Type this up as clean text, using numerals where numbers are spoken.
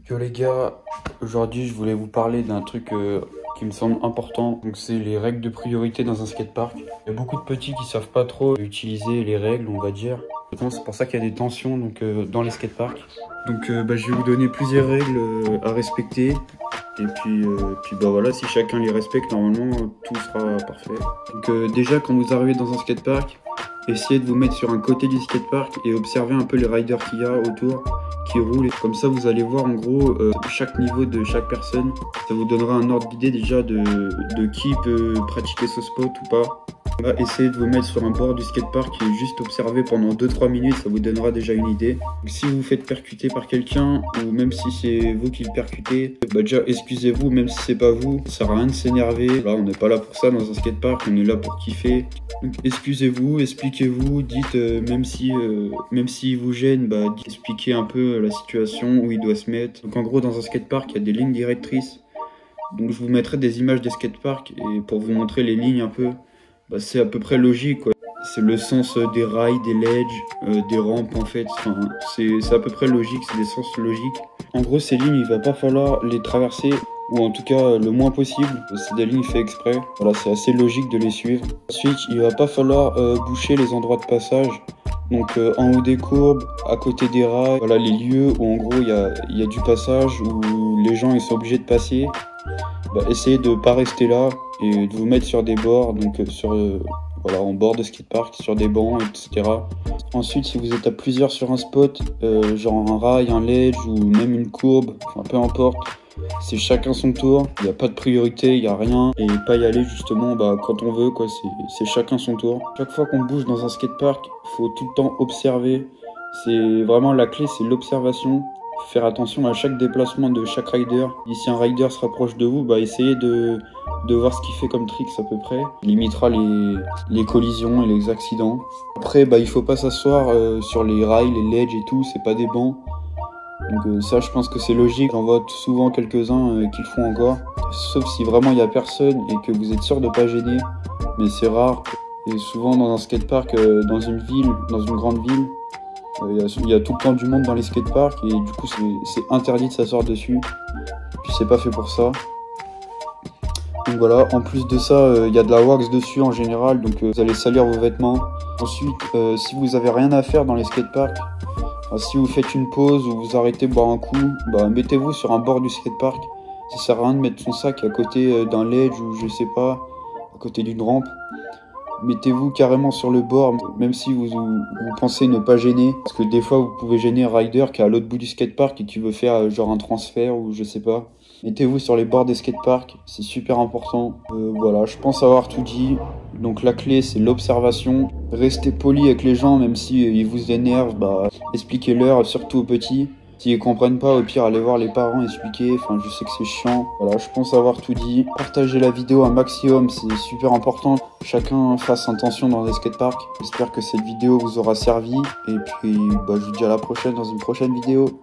Yo les gars, aujourd'hui je voulais vous parler d'un truc qui me semble important. Donc c'est les règles de priorité dans un skatepark. Il y a beaucoup de petits qui savent pas trop utiliser les règles, on va dire. C'est pour ça qu'il y a des tensions dans les skateparks. Donc je vais vous donner plusieurs règles à respecter. Et puis voilà, si chacun les respecte, normalement tout sera parfait. Donc déjà quand vous arrivez dans un skatepark, essayez de vous mettre sur un côté du skatepark et observez un peu les riders qu'il y a autour qui roulent. Et comme ça, vous allez voir en gros chaque niveau de chaque personne. Ça vous donnera un ordre d'idée déjà de qui peut pratiquer ce spot ou pas. Essayez de vous mettre sur un bord du skatepark et juste observer pendant 2-3 minutes, ça vous donnera déjà une idée. Donc, si vous vous faites percuter par quelqu'un, ou même si c'est vous qui le percutez, déjà excusez-vous, même si c'est pas vous, ça sert à rien de s'énerver. Là, on n'est pas là pour ça dans un skatepark, on est là pour kiffer. Donc excusez-vous, expliquez-vous, dites même si il vous gêne, expliquez un peu la situation, où il doit se mettre. Donc en gros, dans un skatepark, il y a des lignes directrices. Donc je vous mettrai des images des skateparks et pour vous montrer les lignes un peu. C'est à peu près logique, quoi. C'est le sens des rails, des ledges, des rampes en fait. Enfin, c'est à peu près logique, c'est des sens logiques. En gros, ces lignes, il va pas falloir les traverser, ou en tout cas le moins possible. C'est des lignes faites exprès. Voilà, c'est assez logique de les suivre. Ensuite, il va pas falloir boucher les endroits de passage. Donc en haut des courbes, à côté des rails, voilà les lieux où en gros il y a du passage, où les gens ils sont obligés de passer. Essayez de pas rester là et de vous mettre sur des bords, donc voilà, en bord de skatepark, sur des bancs, etc. Ensuite, si vous êtes à plusieurs sur un spot, genre un rail, un ledge ou même une courbe, enfin peu importe, c'est chacun son tour, il n'y a pas de priorité, il n'y a rien, et pas y aller justement quand on veut, quoi. C'est chacun son tour. Chaque fois qu'on bouge dans un skatepark, il faut tout le temps observer. C'est vraiment la clé, c'est l'observation. Faire attention à chaque déplacement de chaque rider. Et si un rider se rapproche de vous, essayez de voir ce qu'il fait comme tricks à peu près. Il limitera les collisions et les accidents. Après, il faut pas s'asseoir sur les rails, les ledges et tout, c'est pas des bancs. Donc ça, je pense que c'est logique. J'en vois souvent quelques-uns qui le font encore. Sauf si vraiment il y a personne et que vous êtes sûr de pas gêner. Mais c'est rare. Et souvent dans un skatepark, dans une ville, dans une grande ville, il y a tout le temps du monde dans les skateparks et du coup c'est interdit de s'asseoir dessus. Puis c'est pas fait pour ça. Donc voilà, en plus de ça, il y a de la wax dessus en général, donc vous allez salir vos vêtements. Ensuite, si vous avez rien à faire dans les skateparks, si vous faites une pause ou vous arrêtez boire un coup, mettez-vous sur un bord du skatepark. Ça sert à rien de mettre son sac à côté d'un ledge ou je sais pas, à côté d'une rampe. Mettez-vous carrément sur le bord, même si vous pensez ne pas gêner. Parce que des fois, vous pouvez gêner un rider qui est à l'autre bout du skatepark et qui veut faire genre un transfert ou je sais pas. Mettez-vous sur les bords des skateparks, c'est super important. Voilà, je pense avoir tout dit. Donc la clé, c'est l'observation. Restez poli avec les gens, même si ils vous énervent, expliquez-leur, surtout aux petits. S'ils comprennent pas, au pire, allez voir les parents, expliquer. Enfin, je sais que c'est chiant. Voilà, je pense avoir tout dit. Partagez la vidéo un maximum, c'est super important. Chacun fasse attention dans les skateparks. J'espère que cette vidéo vous aura servi. Et puis, je vous dis à la prochaine dans une prochaine vidéo.